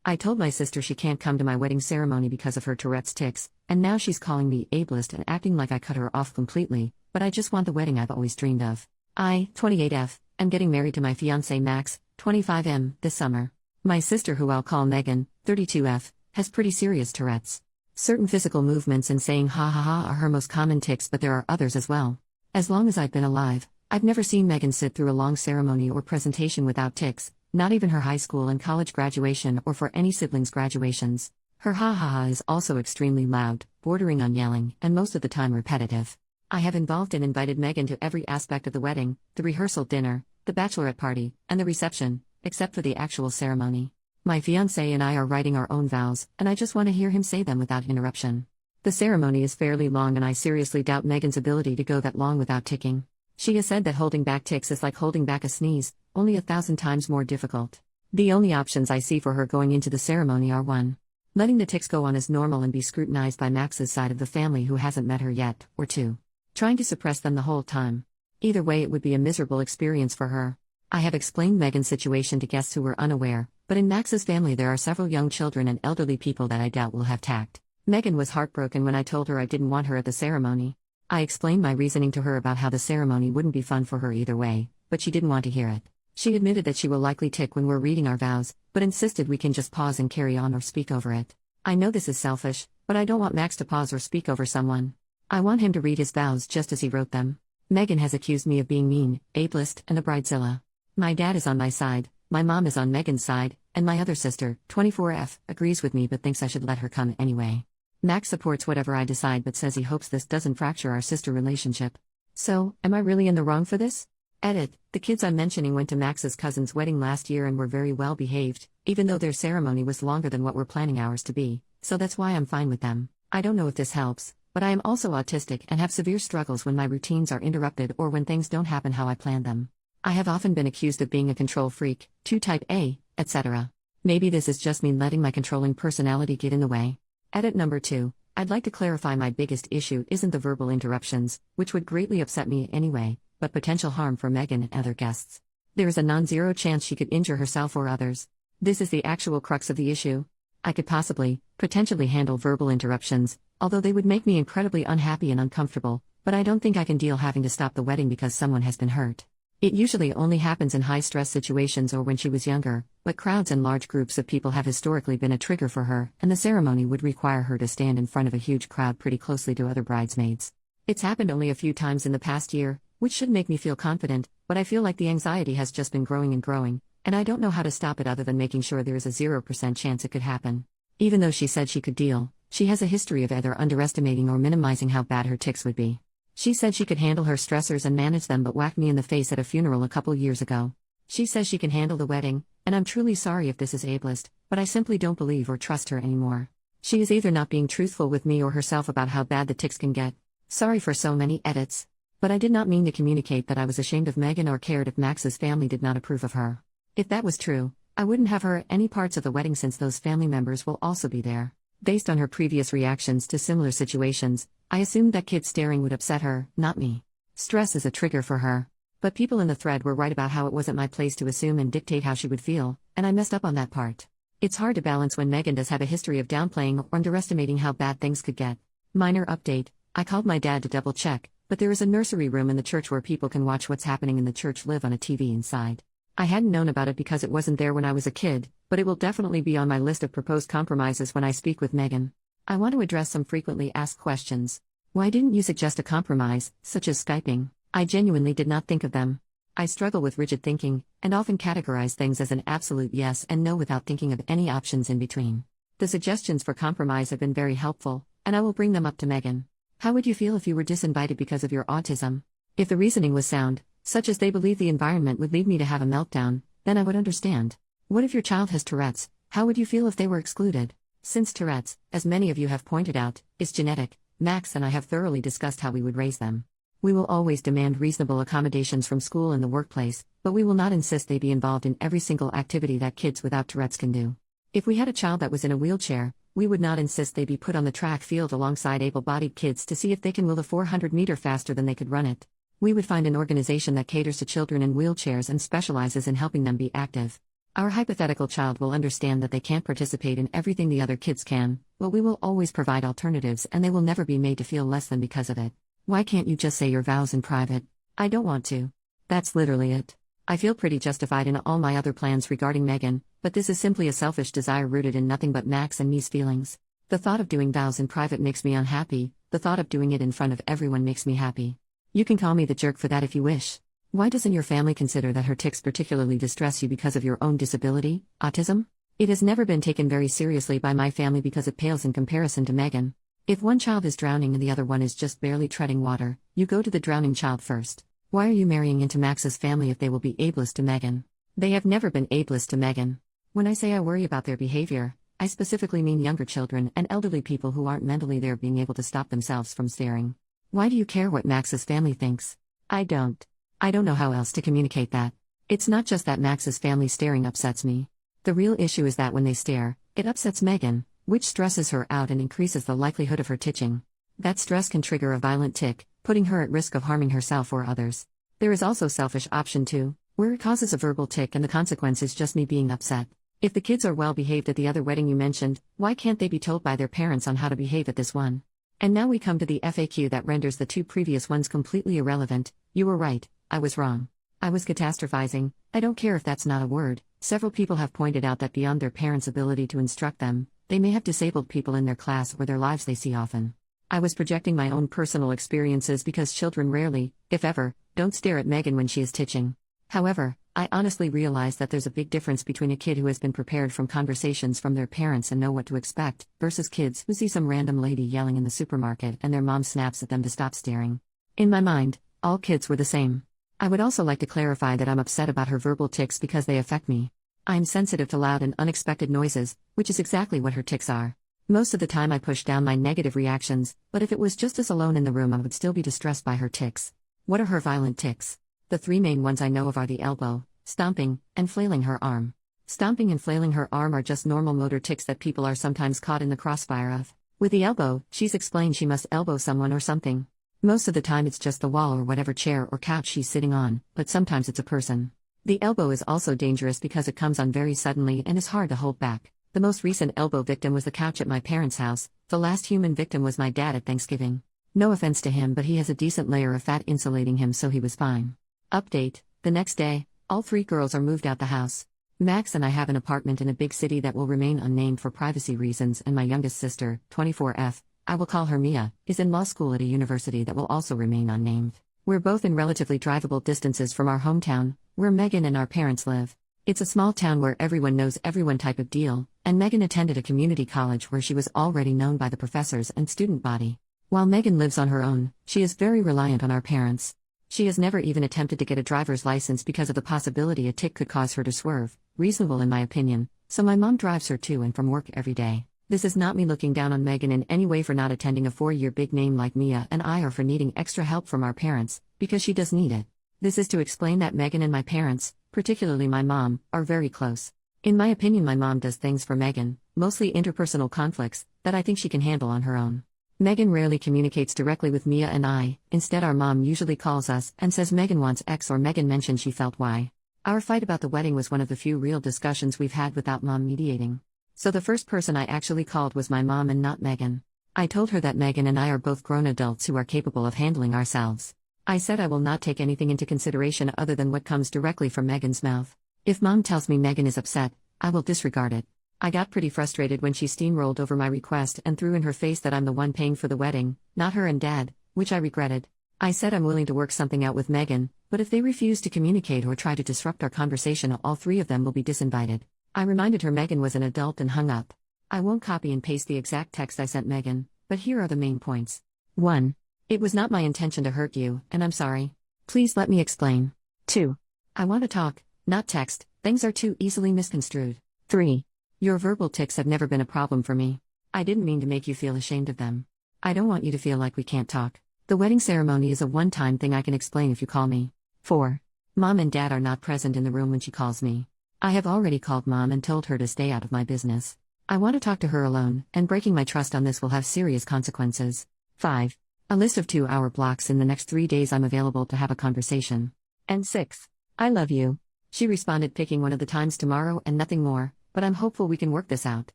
I told my sister she can't come to my wedding ceremony because of her Tourette's tics, and now she's calling me ableist and acting like I cut her off completely, but I just want the wedding I've always dreamed of. I, 28F, am getting married to my fiancé Max, 25M, this summer. My sister, who I'll call Megan, 32F, has pretty serious Tourette's. Certain physical movements and saying ha ha ha are her most common tics, but there are others as well. As long as I've been alive, I've never seen Megan sit through a long ceremony or presentation without tics, not even her high school and college graduation or for any siblings' graduations. Her ha ha ha is also extremely loud, bordering on yelling, and most of the time repetitive. I have involved and invited Megan to every aspect of the wedding, the rehearsal dinner, the bachelorette party, and the reception, except for the actual ceremony. My fiancé and I are writing our own vows, and I just want to hear him say them without interruption. The ceremony is fairly long, and I seriously doubt Megan's ability to go that long without ticking. She has said that holding back tics is like holding back a sneeze, only 1,000 times more difficult. The only options I see for her going into the ceremony are 1. Letting the tics go on as normal and be scrutinized by Max's side of the family who hasn't met her yet, or 2. Trying to suppress them the whole time. Either way, it would be a miserable experience for her. I have explained Megan's situation to guests who were unaware, but in Max's family there are several young children and elderly people that I doubt will have tact. Megan was heartbroken when I told her I didn't want her at the ceremony. I explained my reasoning to her about how the ceremony wouldn't be fun for her either way, but she didn't want to hear it. She admitted that she will likely tic when we're reading our vows, but insisted we can just pause and carry on or speak over it. I know this is selfish, but I don't want Max to pause or speak over someone. I want him to read his vows just as he wrote them. Megan has accused me of being mean, ableist, and a bridezilla. My dad is on my side, my mom is on Megan's side, and my other sister, 24F, agrees with me but thinks I should let her come anyway. Max supports whatever I decide but says he hopes this doesn't fracture our sister relationship. So, am I really in the wrong for this? Edit: the kids I'm mentioning went to Max's cousin's wedding last year and were very well behaved, even though their ceremony was longer than what we're planning ours to be, so that's why I'm fine with them. I don't know if this helps, but I am also autistic and have severe struggles when my routines are interrupted or when things don't happen how I planned them. I have often been accused of being a control freak, 2 type A, etc. Maybe this is just me letting my controlling personality get in the way. Edit number 2. I'd like to clarify my biggest issue isn't the verbal interruptions, which would greatly upset me anyway, but potential harm for Megan and other guests. There is a non-zero chance she could injure herself or others. This is the actual crux of the issue. I could potentially handle verbal interruptions, although they would make me incredibly unhappy and uncomfortable, but I don't think I can deal having to stop the wedding because someone has been hurt. It usually only happens in high-stress situations or when she was younger, but crowds and large groups of people have historically been a trigger for her, and the ceremony would require her to stand in front of a huge crowd pretty closely to other bridesmaids. It's happened only a few times in the past year, which should make me feel confident, but I feel like the anxiety has just been growing and growing, and I don't know how to stop it other than making sure there is a 0% chance it could happen. Even though she said she could deal, she has a history of either underestimating or minimizing how bad her tics would be. She said she could handle her stressors and manage them but whacked me in the face at a funeral a couple years ago. She says she can handle the wedding, and I'm truly sorry if this is ableist, but I simply don't believe or trust her anymore. She is either not being truthful with me or herself about how bad the tics can get. Sorry for so many edits. But I did not mean to communicate that I was ashamed of Megan or cared if Max's family did not approve of her. If that was true, I wouldn't have her at any parts of the wedding since those family members will also be there. Based on her previous reactions to similar situations, I assumed that kids staring would upset her, not me. Stress is a trigger for her. But people in the thread were right about how it wasn't my place to assume and dictate how she would feel, and I messed up on that part. It's hard to balance when Megan does have a history of downplaying or underestimating how bad things could get. Minor update: I called my dad to double check, but there is a nursery room in the church where people can watch what's happening in the church live on a TV inside. I hadn't known about it because it wasn't there when I was a kid, but it will definitely be on my list of proposed compromises when I speak with Megan. I want to address some frequently asked questions. Why didn't you suggest a compromise, such as Skyping? I genuinely did not think of them. I struggle with rigid thinking, and often categorize things as an absolute yes and no without thinking of any options in between. The suggestions for compromise have been very helpful, and I will bring them up to Megan. How would you feel if you were disinvited because of your autism? If the reasoning was sound, such as they believe the environment would lead me to have a meltdown, then I would understand. What if your child has Tourette's? How would you feel if they were excluded? Since Tourette's, as many of you have pointed out, is genetic, Max and I have thoroughly discussed how we would raise them. We will always demand reasonable accommodations from school and the workplace, but we will not insist they be involved in every single activity that kids without Tourette's can do. If we had a child that was in a wheelchair, we would not insist they be put on the track field alongside able-bodied kids to see if they can will a 400-meter faster than they could run it. We would find an organization that caters to children in wheelchairs and specializes in helping them be active. Our hypothetical child will understand that they can't participate in everything the other kids can, but we will always provide alternatives and they will never be made to feel less than because of it. Why can't you just say your vows in private? I don't want to. That's literally it. I feel pretty justified in all my other plans regarding Megan, but this is simply a selfish desire rooted in nothing but Max and me's feelings. The thought of doing vows in private makes me unhappy, the thought of doing it in front of everyone makes me happy. You can call me the jerk for that if you wish. Why doesn't your family consider that her tics particularly distress you because of your own disability, autism? It has never been taken very seriously by my family because it pales in comparison to Megan. If one child is drowning and the other one is just barely treading water, you go to the drowning child first. Why are you marrying into Max's family if they will be ableist to Megan? They have never been ableist to Megan. When I say I worry about their behavior, I specifically mean younger children and elderly people who aren't mentally there being able to stop themselves from staring. Why do you care what Max's family thinks? I don't. I don't know how else to communicate that. It's not just that Max's family staring upsets me. The real issue is that when they stare, it upsets Megan, which stresses her out and increases the likelihood of her titching. That stress can trigger a violent tic, putting her at risk of harming herself or others. There is also selfish option 2, where it causes a verbal tic and the consequence is just me being upset. If the kids are well behaved at the other wedding you mentioned, why can't they be told by their parents on how to behave at this one? And now we come to the FAQ that renders the 2 previous ones completely irrelevant. You were right, I was wrong. I was catastrophizing. I don't care if that's not a word. Several people have pointed out that beyond their parents' ability to instruct them, they may have disabled people in their class or their lives they see often. I was projecting my own personal experiences because children rarely, if ever, don't stare at Megan when she is titching. However, I honestly realize that there's a big difference between a kid who has been prepared from conversations from their parents and know what to expect, versus kids who see some random lady yelling in the supermarket and their mom snaps at them to stop staring. In my mind, all kids were the same. I would also like to clarify that I'm upset about her verbal tics because they affect me. I'm sensitive to loud and unexpected noises, which is exactly what her tics are. Most of the time I push down my negative reactions, but if it was just us alone in the room I would still be distressed by her tics. What are her violent tics? The 3 main ones I know of are the elbow, stomping, and flailing her arm. Stomping and flailing her arm are just normal motor tics that people are sometimes caught in the crossfire of. With the elbow, she's explained she must elbow someone or something. Most of the time it's just the wall or whatever chair or couch she's sitting on, but sometimes it's a person. The elbow is also dangerous because it comes on very suddenly and is hard to hold back. The most recent elbow victim was the couch at my parents' house. The last human victim was my dad at Thanksgiving. No offense to him, but he has a decent layer of fat insulating him, so he was fine. Update: the next day, all 3 girls are moved out the house. Max and I have an apartment in a big city that will remain unnamed for privacy reasons, and my youngest sister, 24F, I will call her Mia, is in law school at a university that will also remain unnamed. We're both in relatively drivable distances from our hometown, where Megan and our parents live. It's a small town where everyone knows everyone type of deal, and Megan attended a community college where she was already known by the professors and student body. While Megan lives on her own, she is very reliant on our parents. She has never even attempted to get a driver's license because of the possibility a tic could cause her to swerve, reasonable in my opinion, so my mom drives her to and from work every day. This is not me looking down on Megan in any way for not attending a 4-year big name like Mia and I, or for needing extra help from our parents, because she does need it. This is to explain that Megan and my parents, particularly my mom, are very close. In my opinion, my mom does things for Megan, mostly interpersonal conflicts, that I think she can handle on her own. Megan rarely communicates directly with Mia and I. Instead, our mom usually calls us and says Megan wants X or Megan mentioned she felt Y. Our fight about the wedding was one of the few real discussions we've had without mom mediating. So the first person I actually called was my mom and not Megan. I told her that Megan and I are both grown adults who are capable of handling ourselves. I said I will not take anything into consideration other than what comes directly from Megan's mouth. If mom tells me Megan is upset, I will disregard it. I got pretty frustrated when she steamrolled over my request and threw in her face that I'm the one paying for the wedding, not her and dad, which I regretted. I said I'm willing to work something out with Megan, but if they refuse to communicate or try to disrupt our conversation, all 3 of them will be disinvited. I reminded her Megan was an adult and hung up. I won't copy and paste the exact text I sent Megan, but here are the main points. 1. It was not my intention to hurt you, and I'm sorry. Please let me explain. 2. I want to talk, not text. Things are too easily misconstrued. 3. Your verbal tics have never been a problem for me. I didn't mean to make you feel ashamed of them. I don't want you to feel like we can't talk. The wedding ceremony is a one-time thing I can explain if you call me. 4. Mom and dad are not present in the room when she calls me. I have already called mom and told her to stay out of my business. I want to talk to her alone, and breaking my trust on this will have serious consequences. 5. A list of 2-hour blocks in the next 3 days I'm available to have a conversation. And 6. I love you. She responded picking one of the times tomorrow and nothing more, but I'm hopeful we can work this out.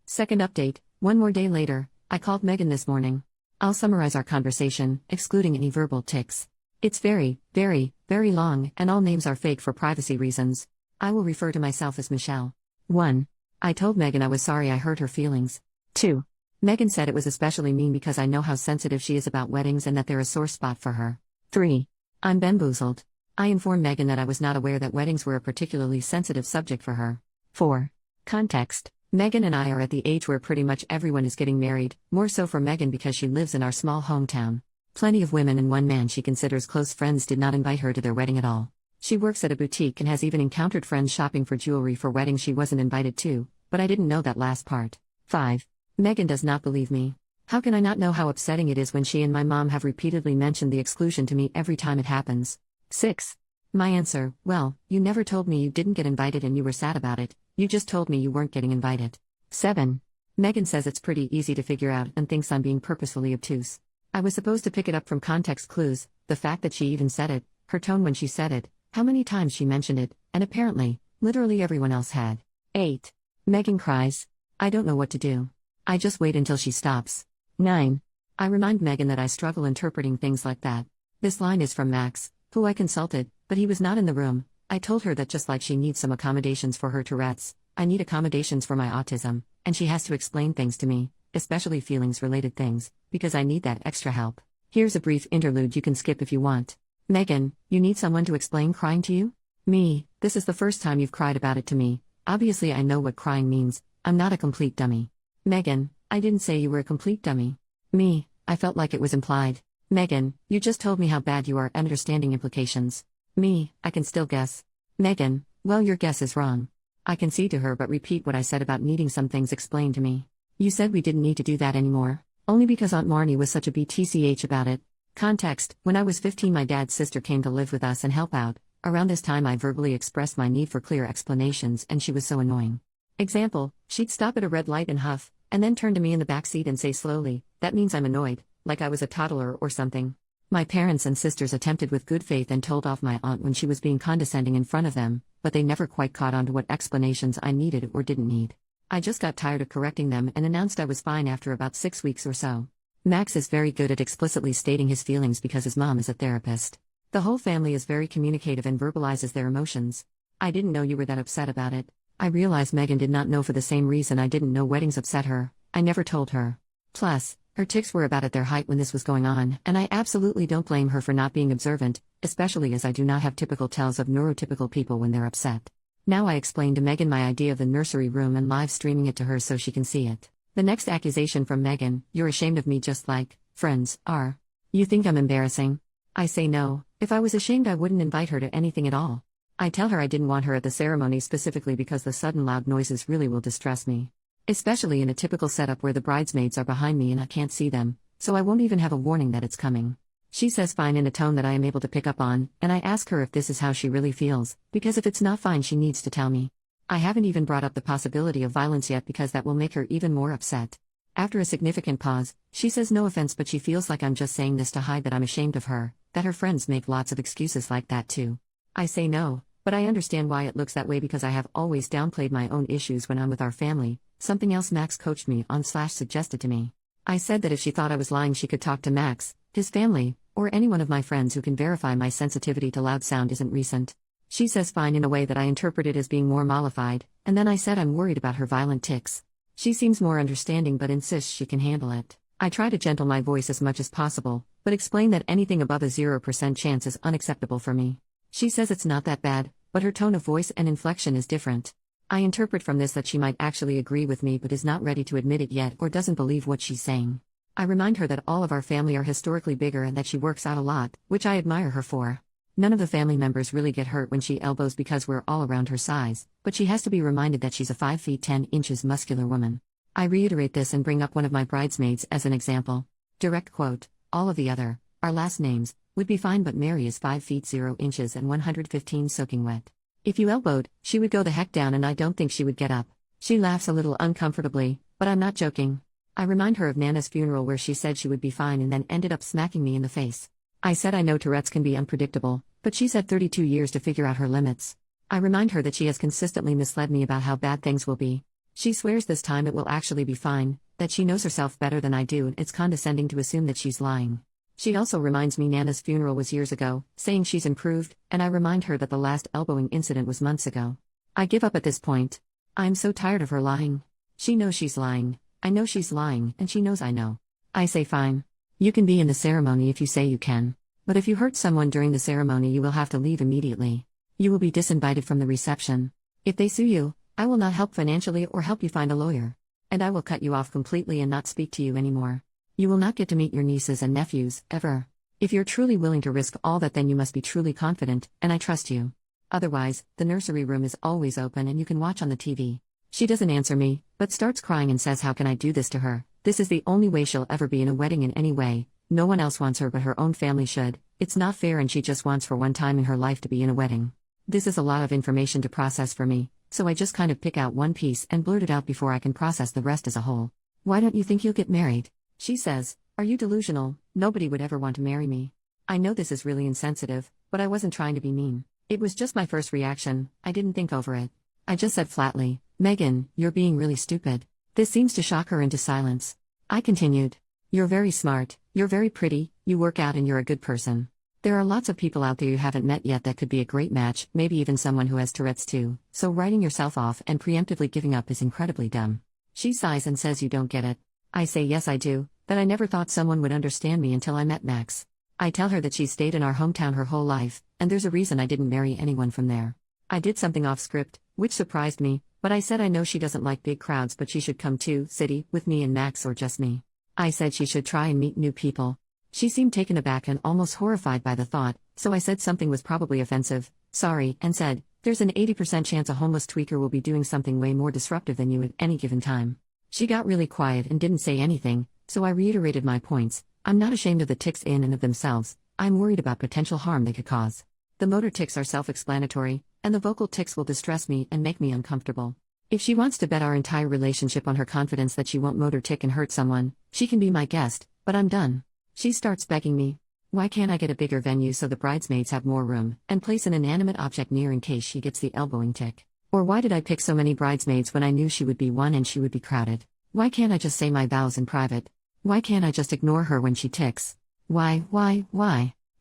Second update, one more day later, I called Megan this morning. I'll summarize our conversation, excluding any verbal tics. It's very, very, very long, and all names are fake for privacy reasons. I will refer to myself as Michelle. 1. I told Megan I was sorry I hurt her feelings. 2. Megan said it was especially mean because I know how sensitive she is about weddings and that they're a sore spot for her. 3. I'm bamboozled. I informed Megan that I was not aware that weddings were a particularly sensitive subject for her. 4. Context. Megan and I are at the age where pretty much everyone is getting married, more so for Megan because she lives in our small hometown. Plenty of women and one man she considers close friends did not invite her to their wedding at all. She works at a boutique and has even encountered friends shopping for jewelry for weddings she wasn't invited to, but I didn't know that last part. 5. Megan does not believe me. How can I not know how upsetting it is when she and my mom have repeatedly mentioned the exclusion to me every time it happens? 6. My answer, well, you never told me you didn't get invited and you were sad about it, you just told me you weren't getting invited. 7. Megan says it's pretty easy to figure out and thinks I'm being purposefully obtuse. I was supposed to pick it up from context clues, the fact that she even said it, her tone when she said it, how many times she mentioned it, and apparently, literally everyone else had. 8. Megan cries. I don't know what to do. I just wait until she stops. 9. I remind Megan that I struggle interpreting things like that. This line is from Max, who I consulted, but he was not in the room. I told her that just like she needs some accommodations for her Tourette's, I need accommodations for my autism, and she has to explain things to me, especially feelings-related things, because I need that extra help. Here's a brief interlude you can skip if you want. Megan, you need someone to explain crying to you? Me, this is the first time you've cried about it to me. Obviously I know what crying means, I'm not a complete dummy. Megan, I didn't say you were a complete dummy. Me, I felt like it was implied. Megan, you just told me how bad you are at understanding implications. Me, I can still guess. Megan, well your guess is wrong. I concede to her but repeat what I said about needing some things explained to me. You said we didn't need to do that anymore. Only because Aunt Marnie was such a BTCH about it. Context, when I was 15 my dad's sister came to live with us and help out. Around this time I verbally expressed my need for clear explanations and she was so annoying. Example, she'd stop at a red light and huff, and then turn to me in the backseat and say slowly, that means I'm annoyed, like I was a toddler or something. My parents and sisters attempted with good faith and told off my aunt when she was being condescending in front of them, but they never quite caught on to what explanations I needed or didn't need. I just got tired of correcting them and announced I was fine after about 6 weeks or so. Max is very good at explicitly stating his feelings because his mom is a therapist. The whole family is very communicative and verbalizes their emotions. I didn't know you were that upset about it. I realized Megan did not know for the same reason I didn't know weddings upset her. I never told her. Plus, her tics were about at their height when this was going on, and I absolutely don't blame her for not being observant, especially as I do not have typical tells of neurotypical people when they're upset. Now I explained to Megan my idea of the nursery room and live streaming it to her so she can see it. The next accusation from Megan, you're ashamed of me just like friends are. You think I'm embarrassing? I say no, if I was ashamed I wouldn't invite her to anything at all. I tell her I didn't want her at the ceremony specifically because the sudden loud noises really will distress me. Especially in a typical setup where the bridesmaids are behind me and I can't see them, so I won't even have a warning that it's coming. She says fine in a tone that I am able to pick up on, and I ask her if this is how she really feels, because if it's not fine she needs to tell me. I haven't even brought up the possibility of violence yet because that will make her even more upset. After a significant pause, she says no offense but she feels like I'm just saying this to hide that I'm ashamed of her, that her friends make lots of excuses like that too. I say no, but I understand why it looks that way because I have always downplayed my own issues when I'm with our family, something else Max coached me on / suggested to me. I said that if she thought I was lying she could talk to Max, his family, or any one of my friends who can verify my sensitivity to loud sound isn't recent. She says fine in a way that I interpreted as being more mollified, and then I said I'm worried about her violent tics. She seems more understanding but insists she can handle it. I try to gentle my voice as much as possible, but explain that anything above a 0% chance is unacceptable for me. She says it's not that bad, but her tone of voice and inflection is different. I interpret from this that she might actually agree with me but is not ready to admit it yet or doesn't believe what she's saying. I remind her that all of our family are historically bigger and that she works out a lot, which I admire her for. None of the family members really get hurt when she elbows because we're all around her size, but she has to be reminded that she's a 5 feet 10 inches muscular woman. I reiterate this and bring up one of my bridesmaids as an example. Direct quote, all of the other, our last names, would be fine but Mary is 5 feet 0 inches and 115 soaking wet. If you elbowed, she would go the heck down and I don't think she would get up. She laughs a little uncomfortably, but I'm not joking. I remind her of Nana's funeral where she said she would be fine and then ended up smacking me in the face. I said I know Tourette's can be unpredictable, but she's had 32 years to figure out her limits. I remind her that she has consistently misled me about how bad things will be. She swears this time it will actually be fine, that she knows herself better than I do, and it's condescending to assume that she's lying. She also reminds me Nana's funeral was years ago, saying she's improved, and I remind her that the last elbowing incident was months ago. I give up at this point. I'm so tired of her lying. She knows she's lying, I know she's lying, and she knows I know. I say fine. You can be in the ceremony if you say you can. But if you hurt someone during the ceremony, you will have to leave immediately. You will be disinvited from the reception. If they sue you, I will not help financially or help you find a lawyer. And I will cut you off completely and not speak to you anymore. You will not get to meet your nieces and nephews, ever. If you're truly willing to risk all that, then you must be truly confident, and I trust you. Otherwise, the nursery room is always open and you can watch on the TV. She doesn't answer me, but starts crying and says, how can I do this to her? This is the only way she'll ever be in a wedding in any way. No one else wants her but her own family should. It's not fair, and she just wants for one time in her life to be in a wedding. This is a lot of information to process for me, so I just kind of pick out one piece and blurt it out before I can process the rest as a whole. Why don't you think you'll get married? She says, are you delusional? Nobody would ever want to marry me. I know this is really insensitive, but I wasn't trying to be mean. It was just my first reaction, I didn't think over it. I just said flatly, Megan, you're being really stupid. This seems to shock her into silence. I continued, you're very smart, you're very pretty, you work out, and you're a good person. There are lots of people out there you haven't met yet that could be a great match, maybe even someone who has Tourette's too, so writing yourself off and preemptively giving up is incredibly dumb. She sighs and says, you don't get it. I say yes I do, that I never thought someone would understand me until I met Max. I tell her that she's stayed in our hometown her whole life, and there's a reason I didn't marry anyone from there. I did something off script, which surprised me, but I said I know she doesn't like big crowds, but she should come to city with me and Max, or just me. I said she should try and meet new people. She seemed taken aback and almost horrified by the thought, so I said something was probably offensive, sorry, and said, there's an 80% chance a homeless tweaker will be doing something way more disruptive than you at any given time. She got really quiet and didn't say anything, so I reiterated my points. I'm not ashamed of the tics in and of themselves, I'm worried about potential harm they could cause. The motor tics are self-explanatory, and the vocal tics will distress me and make me uncomfortable. If she wants to bet our entire relationship on her confidence that she won't motor tic and hurt someone, she can be my guest, but I'm done. She starts begging me. Why can't I get a bigger venue so the bridesmaids have more room, and place an inanimate object near in case she gets the elbowing tic? Or why did I pick so many bridesmaids when I knew she would be one and she would be crowded? Why can't I just say my vows in private? Why can't I just ignore her when she tics? Why?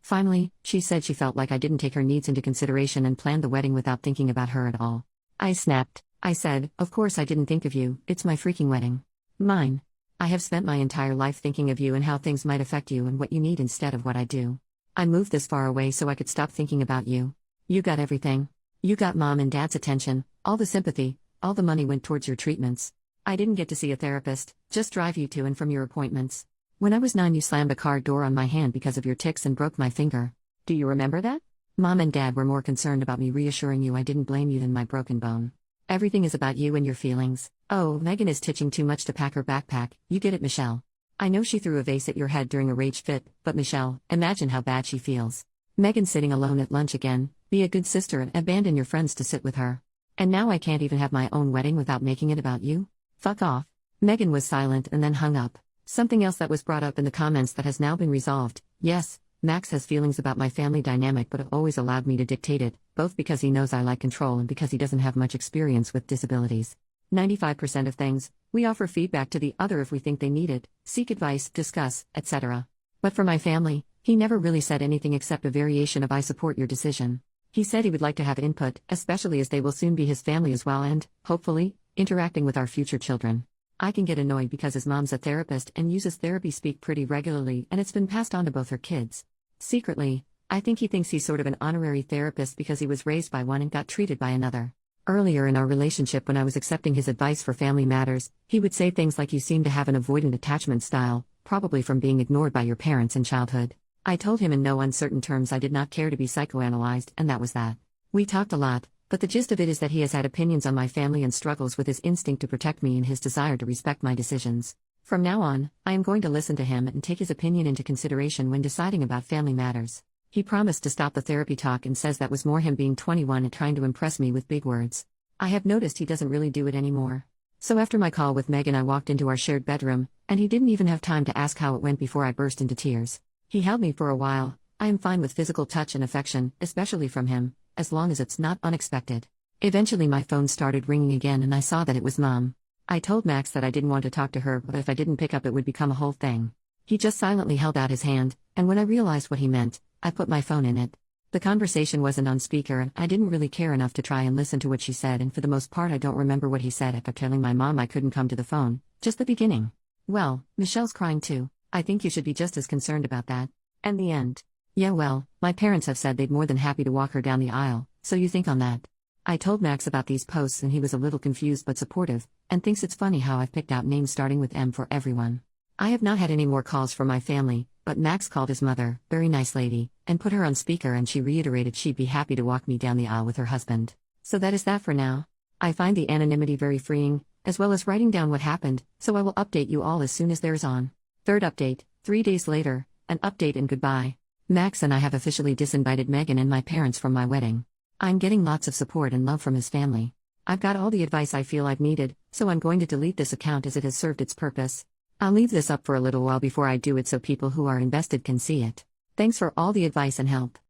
Finally, she said she felt like I didn't take her needs into consideration and planned the wedding without thinking about her at all. I snapped. I said, of course I didn't think of you, it's my freaking wedding. Mine. I have spent my entire life thinking of you and how things might affect you and what you need instead of what I do. I moved this far away so I could stop thinking about you. You got everything. You got mom and dad's attention, all the sympathy, all the money went towards your treatments. I didn't get to see a therapist, just drive you to and from your appointments. When I was 9, you slammed a car door on my hand because of your tics and broke my finger. Do you remember that? Mom and dad were more concerned about me reassuring you I didn't blame you than my broken bone. Everything is about you and your feelings. Oh, Megan is titching too much to pack her backpack, you get it, Michelle. I know she threw a vase at your head during a rage fit, but Michelle, imagine how bad she feels. Megan sitting alone at lunch again, be a good sister and abandon your friends to sit with her. And now I can't even have my own wedding without making it about you? Fuck off. Megan was silent and then hung up. Something else that was brought up in the comments that has now been resolved. Yes, Max has feelings about my family dynamic but always allowed me to dictate it, both because he knows I like control and because he doesn't have much experience with disabilities. 95% of things, we offer feedback to the other if we think they need it, seek advice, discuss, etc. But for my family, he never really said anything except a variation of I support your decision. He said he would like to have input, especially as they will soon be his family as well and, hopefully, interacting with our future children. I can get annoyed because his mom's a therapist and uses therapy speak pretty regularly and it's been passed on to both her kids. Secretly, I think he thinks he's sort of an honorary therapist because he was raised by one and got treated by another. Earlier in our relationship when I was accepting his advice for family matters, he would say things like you seem to have an avoidant attachment style, probably from being ignored by your parents in childhood. I told him in no uncertain terms I did not care to be psychoanalyzed and that was that. We talked a lot, but the gist of it is that he has had opinions on my family and struggles with his instinct to protect me and his desire to respect my decisions. From now on, I am going to listen to him and take his opinion into consideration when deciding about family matters. He promised to stop the therapy talk and says that was more him being 21 and trying to impress me with big words. I have noticed he doesn't really do it anymore. So after my call with Megan I walked into our shared bedroom, and he didn't even have time to ask how it went before I burst into tears. He held me for a while. I am fine with physical touch and affection, especially from him, as long as it's not unexpected. Eventually my phone started ringing again and I saw that it was Mom. I told Max that I didn't want to talk to her, but if I didn't pick up it would become a whole thing. He just silently held out his hand, and when I realized what he meant, I put my phone in it. The conversation wasn't on speaker and I didn't really care enough to try and listen to what she said, and for the most part I don't remember what he said after telling my mom I couldn't come to the phone, just the beginning. Well, Michelle's crying too. I think you should be just as concerned about that. And the end. Yeah, well, my parents have said they'd more than happy to walk her down the aisle, so you think on that. I told Max about these posts and he was a little confused but supportive, and thinks it's funny how I've picked out names starting with M for everyone. I have not had any more calls from my family, but Max called his mother, very nice lady, and put her on speaker, and she reiterated she'd be happy to walk me down the aisle with her husband. So that is that for now. I find the anonymity very freeing, as well as writing down what happened, so I will update you all as soon as there is on. Third update, 3 days later, an update and goodbye. Max and I have officially disinvited Megan and my parents from my wedding. I'm getting lots of support and love from his family. I've got all the advice I feel I've needed, so I'm going to delete this account as it has served its purpose. I'll leave this up for a little while before I do it so people who are invested can see it. Thanks for all the advice and help.